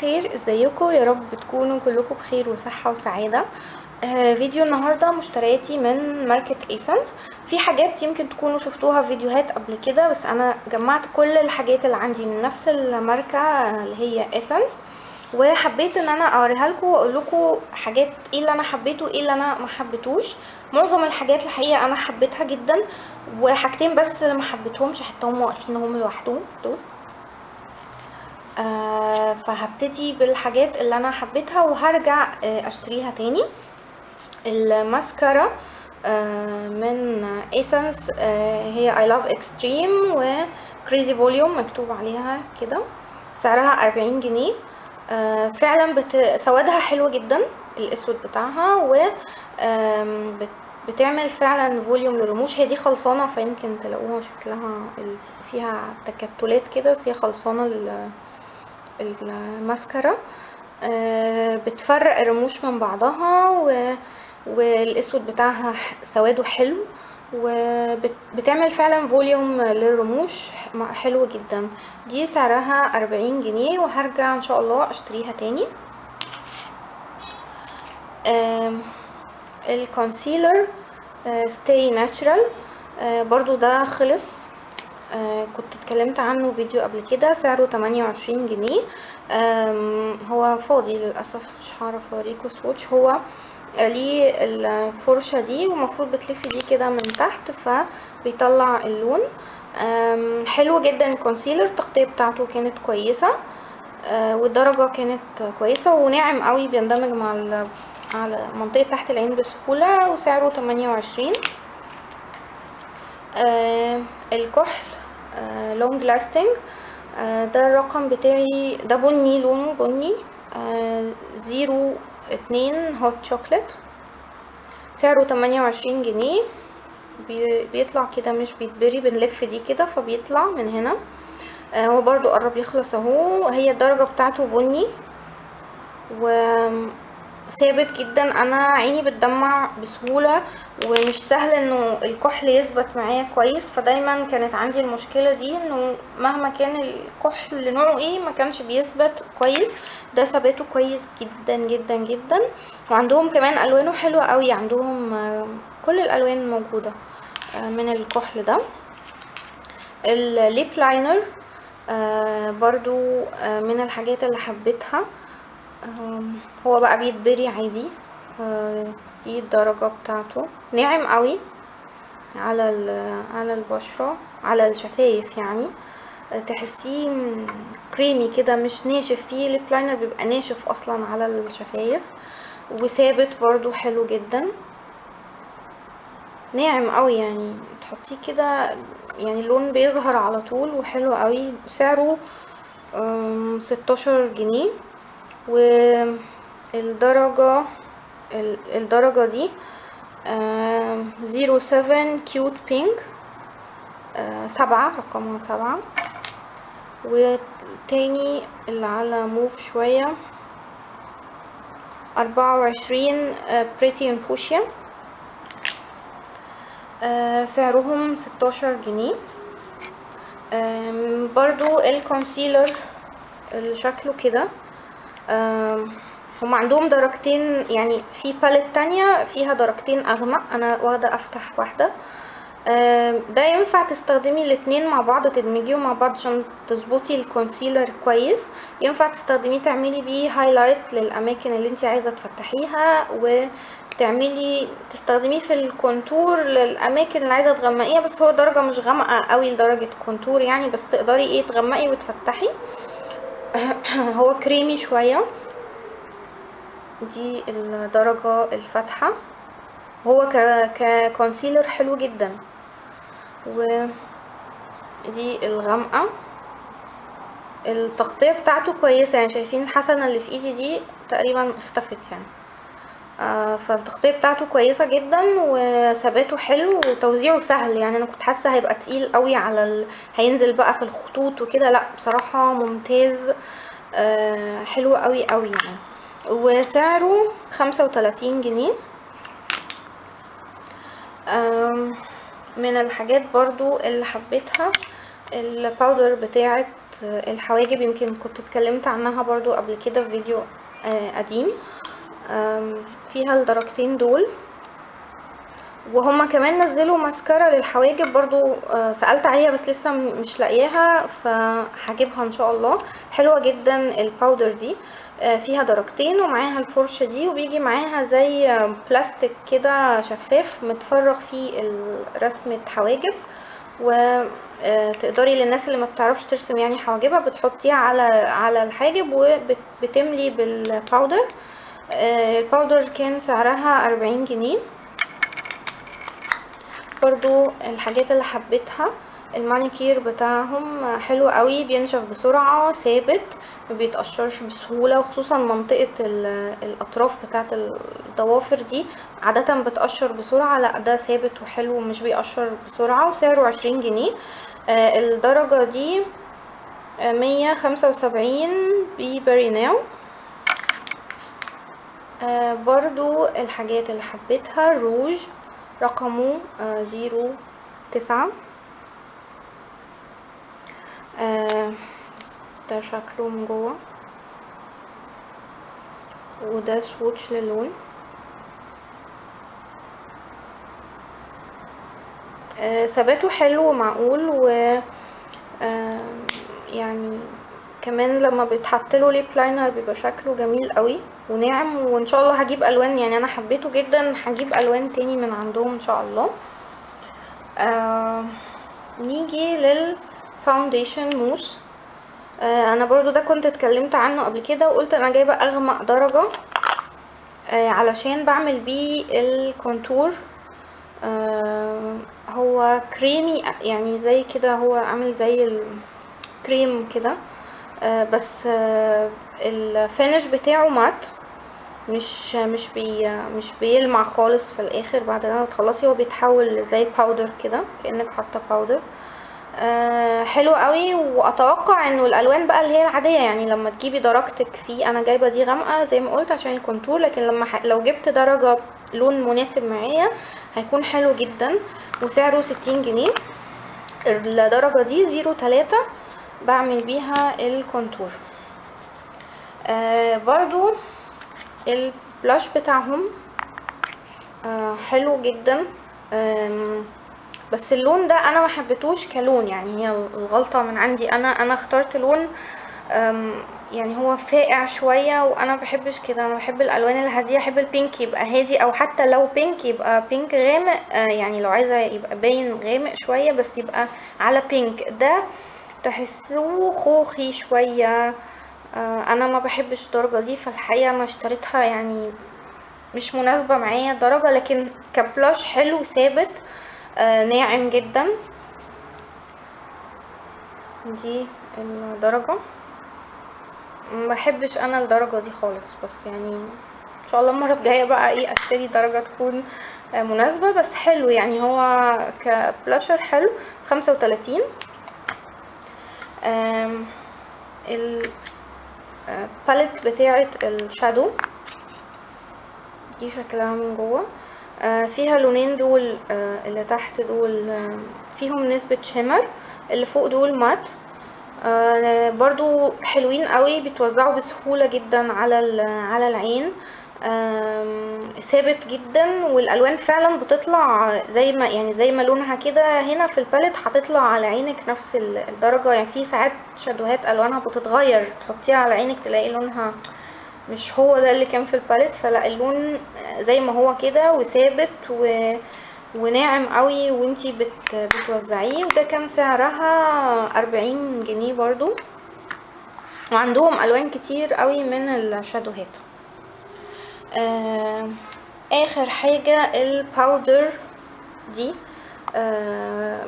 الخير، ازيكم؟ يا رب تكونوا كلكم بخير وصحة وسعادة. فيديو النهاردة مشترياتي من ماركة ايسنس. في حاجات يمكن تكونوا شفتوها فيديوهات قبل كده، بس انا جمعت كل الحاجات اللي عندي من نفس الماركة اللي هي ايسنس، وحبيت ان انا اوريها لكم واقول لكم حاجات ايه اللي انا حبيته وايه اللي انا ما حبيتوش. معظم الحاجات الحقيقة انا حبيتها جدا، وحاجتين بس اللي ما حبيتهمش حتى هم واقفين هم لوحدهم دول. فهبتدي بالحاجات اللي انا حبيتها وهرجع اشتريها تاني. الماسكارا من ايسنس هي I love extreme و crazy volume مكتوب عليها كده، سعرها 40 جنيه. فعلا سوادها حلو جدا، الاسود بتاعها، و بتعمل فعلا فوليوم للرموش. هي دي خلصانه، فيمكن تلاقوها شكلها فيها تكتلات كده، بس هي خلصانه الماسكارا. بتفرق الرموش من بعضها، والاسود بتاعها سواده حلو، وبتعمل فعلا فوليوم للرموش حلو جدا. دي سعرها 40 جنيه وهرجع ان شاء الله اشتريها تاني. الكونسيلر ستاي ناتشرال برضو ده خلص. كنت اتكلمت عنه فيديو قبل كده، سعره 28 جنيه. هو فاضي للأسف، مش هعرف اوريكم سوتش. هو ليه الفرشة دي، ومفروض بتلفي دي كده من تحت فبيطلع اللون. حلو جدا الكونسيلر، التغطية بتاعته كانت كويسة، والدرجة كانت كويسة وناعم قوي، بيندمج مع على منطقة تحت العين بسهولة، وسعره 28. الكحل لونج لاستنج، ده الرقم بتاعي، ده بني، لونه بني، 02 هوت شوكليت، سعره 28 جنيه. بيطلع كده مش بيتبري، بنلف دي كده فبيطلع من هنا. هو برضو قرب يخلص اهو. هي الدرجة بتاعته بني وثابت جدا، انا عيني بتدمع بسهولة، ومش سهل انه الكحل يثبت معايا كويس، فدايما كانت عندي المشكلة دي، انه مهما كان الكحل نوعه ايه ما كانش بيثبت كويس. ده ثباته كويس جدا جدا جدا، وعندهم كمان الوانه حلوة قوي، عندهم كل الالوان موجودة من الكحل ده. الليب لاينر برضو من الحاجات اللي حبيتها. هو بقى بيتبري عادي. دي الدرجة بتاعته، ناعم قوي على البشرة، على الشفايف يعني. تحسيه كريمي كده، مش ناشف. فيه ليب لاينر بيبقى ناشف اصلا على الشفايف، وثابت برضو حلو جدا، ناعم قوي يعني، تحطيه كده يعني اللون بيظهر على طول وحلو قوي. سعره 16 جنيه. والدرجة دي 07 كيوت بينك، 7، رقمها 7. والتاني اللي على موف شوية 24 بريتي انفوشيا، سعرهم 16 جنيه. برضو الكونسيلر اللي شكله كده، هم عندهم درجتين، يعني في باليت تانية فيها درجتين اغمق، انا واخده افتح واحده. ده ينفع تستخدمي الاتنين مع بعض، تدمجيهم مع بعض عشان تظبطي الكونسيلر كويس. ينفع تستخدميه تعملي بيه هايلايت للاماكن اللي انت عايزه تفتحيها، تستخدميه في الكونتور للاماكن اللي عايزه تغمقيها، بس هو درجه مش غامقه قوي لدرجه كونتور يعني، بس تقدري تغمقي وتفتحي. هو كريمي شويه، دي الدرجه الفاتحه. هو ككونسيلر حلو جدا. ودي الغامقه، التغطيه بتاعته كويسه يعني، شايفين الحسنه اللي في ايدي دي تقريبا اختفت يعني. فالتغطيه بتاعته كويسه جدا، وثباته حلو، وتوزيعه سهل يعني. انا كنت حاسه هيبقى تقيل قوي هينزل بقى في الخطوط وكده، لا بصراحه ممتاز، حلو قوي قوي يعني. وسعره 35 جنيه. من الحاجات برضو اللي حبيتها الباودر بتاعه الحواجب، يمكن كنت اتكلمت عنها برضو قبل كده في فيديو قديم. فيها الدرجتين دول، وهما كمان نزلوا ماسكارا للحواجب برضو. سألت عليها بس لسه مش لاقياها، فهجيبها ان شاء الله. حلوة جدا الباودر دي. فيها درجتين ومعاها الفرشة دي، وبيجي معاها زي بلاستيك كده شفاف متفرغ فيه رسمة حواجب، وتقدري للناس اللي ما بتعرفش ترسم يعني حواجبها بتحطيها على الحاجب وبتملي بالباودر. الباودر كان سعرها 40 جنيه. برضو الحاجات اللي حبيتها المانيكير بتاعهم حلو قوي، بينشف بسرعة، ثابت، ما بيتقشرش بسهولة، وخصوصا منطقة الاطراف بتاعت الضوافر دي عادة بتقشر بسرعة، لا ده ثابت وحلو ومش بيقشر بسرعة، وسعره 20 جنيه. الدرجة دي 175 ببريناو. برضو الحاجات اللي حبيتها الروج رقمه 09. ده شكله من جوه، وده سوتش للون. ثباته حلو ومعقول، و يعني كمان لما بيتحط له ليب لاينر بيبقى شكله جميل قوي وناعم. وان شاء الله هجيب الوان، يعني انا حبيته جدا، هجيب الوان تاني من عندهم ان شاء الله. نيجي للفاونديشن موس. انا برضو ده كنت اتكلمت عنه قبل كده، وقلت انا جايبه اغمق درجه علشان بعمل بيه الكونتور. هو كريمي يعني زي كده، هو عامل زي الكريم كده، بس الفينش بتاعه مات، مش بيلمع خالص في الاخر. بعد ما تخلصي هو بيتحول زي باودر كده، كأنك حاطه باودر. حلو قوي. واتوقع انه الالوان بقى اللي هي العاديه، يعني لما تجيبي درجتك فيه، انا جايبه دي غامقه زي ما قلت عشان الكونتور، لكن لو جبت درجه لون مناسب معايا هيكون حلو جدا. وسعره 60 جنيه. الدرجه دي 03 بعمل بيها الكونتور. برضو البلاش بتاعهم حلو جدا، بس اللون ده انا ما حبيتوش كلون، يعني هي الغلطه من عندي. انا اخترت لون يعني هو فاقع شويه، وانا ما بحبش كده. انا بحب الالوان الهاديه، احب البينك يبقى هادي، او حتى لو بينك يبقى بينك غامق. يعني لو عايزه يبقى باين غامق شويه بس يبقى على بينك. ده تحسوه خوخي شويه. انا ما بحبش الدرجه دي، فالحقيقه انا اشتريتها، يعني مش مناسبه معايا درجه، لكن كبلاش حلو ثابت ناعم جدا. دي الدرجه. ما بحبش انا الدرجه دي خالص، بس يعني ان شاء الله المره الجايه بقى ايه اشتري درجه تكون مناسبه. بس حلو يعني، هو كبلاشر حلو. 35. الباليت بتاعه الشادو دي شكلها من جوه. فيها لونين دول، اللي تحت دول فيهم نسبة شمر، اللي فوق دول مات. برضو حلوين قوي، بيتوزعوا بسهولة جدا على العين. ثابت جدا، والالوان فعلا بتطلع زي ما لونها كده هنا في الباليت هتطلع على عينك نفس الدرجة. يعني في ساعات شادوهات الوانها بتتغير، تحطيها على عينك تلاقي لونها مش هو ده اللي كان في الباليت. فلا، اللون زي ما هو كده وثابت وناعم قوي وانتي بتوزعيه. وده كان سعرها 40 جنيه برضو، وعندهم الوان كتير قوي من الشادوهات. اخر حاجة الباودر دي،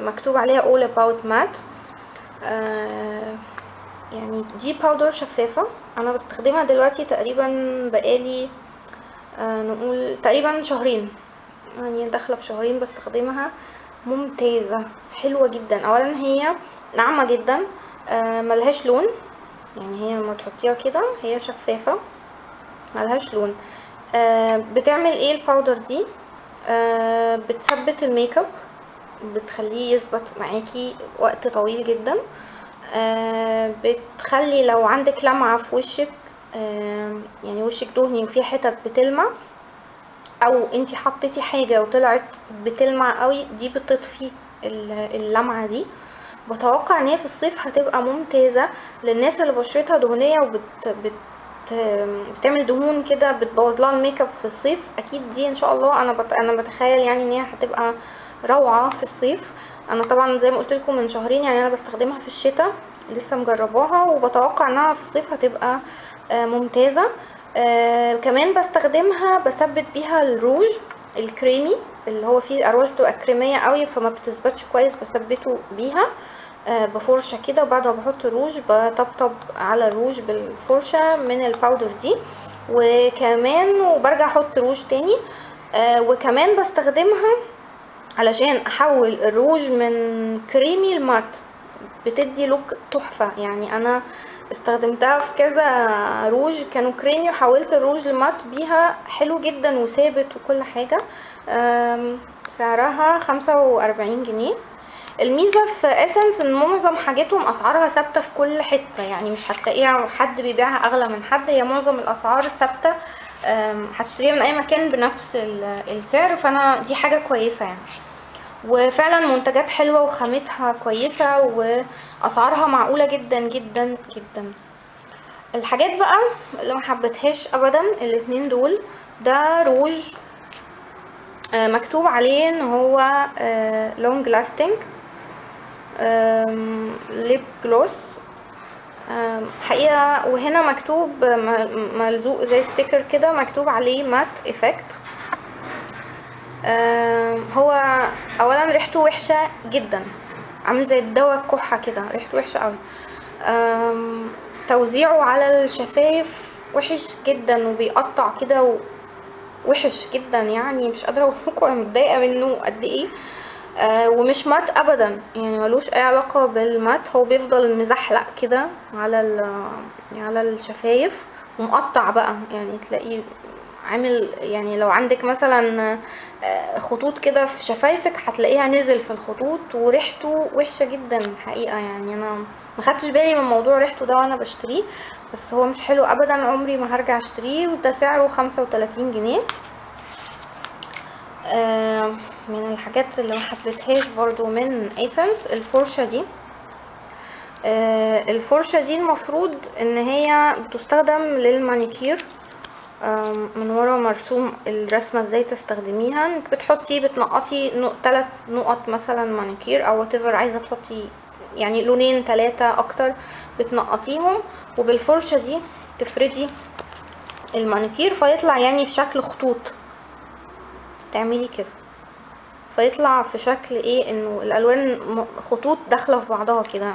مكتوب عليها all about matte. يعني دي باودر شفافة، انا بستخدمها دلوقتي تقريبا بقالي نقول تقريبا شهرين، يعني داخله في شهرين بستخدمها. ممتازه، حلوه جدا. اولا هي ناعمه جدا، ملهاش لون، يعني هي لما تحطيها كده هي شفافه ملهاش لون. بتعمل ايه الباودر دي؟ بتثبت الميك اب، بتخليه يثبت معاكي وقت طويل جدا. بتخلي لو عندك لمعة في وشك، يعني وشك دهني وفيه حتت بتلمع، او انتي حطيتي حاجة وطلعت بتلمع قوي، دي بتطفي اللمعة دي. بتوقع ان هي في الصيف هتبقى ممتازة للناس اللي بشرتها دهنية بتعمل دهون كده بتبوظ لها الميك اب في الصيف. اكيد دي ان شاء الله انا بتخيل يعني ان هي هتبقى روعة في الصيف. انا طبعا زي ما قلت لكم من شهرين، يعني انا بستخدمها في الشتاء، لسه مجرباها، وبتوقع انها في الصيف هتبقى ممتازة. كمان بستخدمها بثبت بيها الروج الكريمي، اللي هو فيه اروج بتبقى كريمية قوي فما بتثبتش كويس، بثبته بيها بفرشة كده، وبعد ما بحط الروج بطبطب على الروج بالفرشة من الباودر دي، وكمان وبرجع احط روج تاني. وكمان بستخدمها علشان احول الروج من كريمي لمات، بتدي لوك تحفة. يعني انا استخدمتها في كذا روج كانوا كريمي، وحولت الروج لمات بيها، حلو جدا وثابت وكل حاجة. سعرها 45 جنيه. الميزة في اسنس ان معظم حاجاتهم اسعارها ثابتة في كل حتة، يعني مش هتلاقيها حد بيبيعها اغلى من حد، هي معظم الاسعار ثابتة، هتشتريها من اي مكان بنفس السعر، فانا دي حاجة كويسة يعني. وفعلا منتجات حلوة وخامتها كويسة واسعارها معقولة جدا جدا جدا. الحاجات بقى اللي ما حبيتهاش ابدا الاتنين دول، ده روج مكتوب عليه ان هو لونج لاستنج ليب جلوس حقيقة، وهنا مكتوب ملزوق زي ستيكر كده مكتوب عليه مات افكت. هو اولا ريحته وحشة جدا، عامل زي الدواء الكحة كده، ريحته وحشة قوي. توزيعه على الشفايف وحش جدا وبيقطع كده وحش جدا، يعني مش قادرة اقولكم انا متضايقة منه قد ايه. ومش مات ابدا، يعني ملوش اي علاقة بالمات، هو بيفضل مزحلق كده على الشفايف ومقطع بقى، يعني تلاقيه عامل، يعني لو عندك مثلا خطوط كده في شفايفك هتلاقيها نزل في الخطوط، وريحته وحشة جدا حقيقة. يعني انا ما خدتش بالي من موضوع ريحته ده وانا بشتريه، بس هو مش حلو ابدا، عمري ما هرجع اشتريه، وده سعره 35 جنيه. من الحاجات اللي ما حبيتهاش برضو من ايسنس الفرشة دي. الفرشة دي المفروض ان هي بتستخدم للمانيكير، من ورا مرسوم الرسمة ازاي تستخدميها، انك بتنقطي 3 نقط مثلا مانيكير او whatever، عايزة تحطي يعني لونين 3 اكتر بتنقطيهم، وبالفرشة دي تفردي المانيكير فيطلع يعني في شكل خطوط، تعملي كده فيطلع في شكل ايه، انه الالوان خطوط داخله في بعضها كده.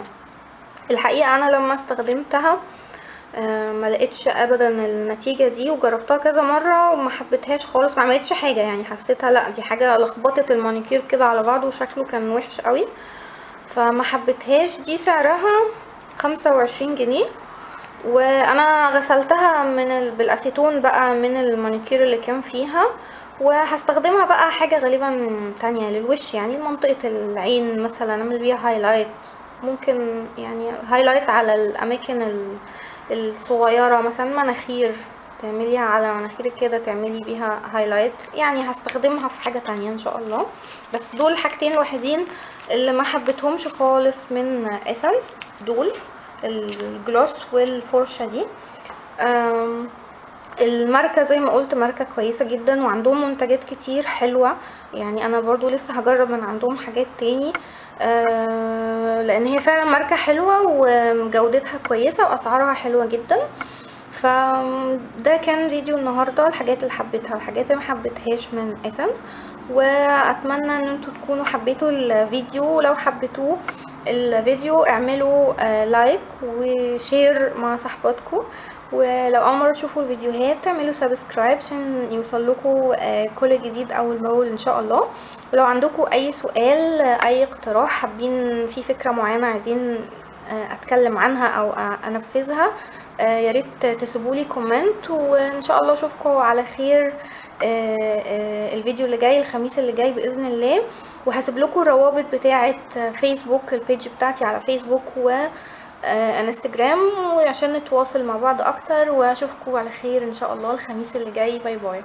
الحقيقه انا لما استخدمتها ما لقيتش ابدا النتيجه دي، وجربتها كذا مره وما حبيتهاش خالص، ما عملتش حاجه، يعني حسيتها لا دي حاجه لخبطت المانيكير كده على بعضه وشكله كان وحش قوي، فما حبيتهاش. دي سعرها 25 جنيه، وانا غسلتها بالاسيتون بقى من المانيكير اللي كان فيها، وهستخدمها بقى حاجة غالبا تانية للوش، يعني منطقة العين مثلا اعمل بيها هايلايت، ممكن يعني هايلايت على الاماكن الصغيرة، مثلا مناخير تعمليها على مناخيرك كده تعملي بيها هايلايت، يعني هستخدمها في حاجة تانية ان شاء الله. بس دول الحاجتين الوحيدين اللي ما حبيتهمش خالص من اسنس، دول الجلوس والفرشة دي. الماركة زي ما قلت ماركة كويسة جدا، وعندهم منتجات كتير حلوة، يعني انا برضو لسه هجرب من عندهم حاجات تاني، لان هي فعلا ماركة حلوة وجودتها كويسة واسعارها حلوة جدا. فده كان فيديو النهاردة، الحاجات اللي حبيتها والحاجات اللي محبتهاش من اسنس، واتمنى ان انتوا تكونوا حبيتوا الفيديو. لو حبيتوه الفيديو اعملوا لايك وشير مع صحباتكم، ولو اول مره تشوفوا الفيديوهات تعملوا سبسكرايب عشان يوصلكم كل جديد اول باول ان شاء الله. ولو عندكم اي سؤال اي اقتراح حابين في فكره معينه عايزين اتكلم عنها او انفذها، يا ريت تسيبولي كومنت، وان شاء الله اشوفكم على خير الفيديو اللي جاي الخميس اللي جاي باذن الله. وهسيب لكم الروابط بتاعه فيسبوك، البيج بتاعتي على فيسبوك انستجرام، وعشان نتواصل مع بعض اكتر. واشوفكم على خير ان شاء الله الخميس اللي جاي. باي باي.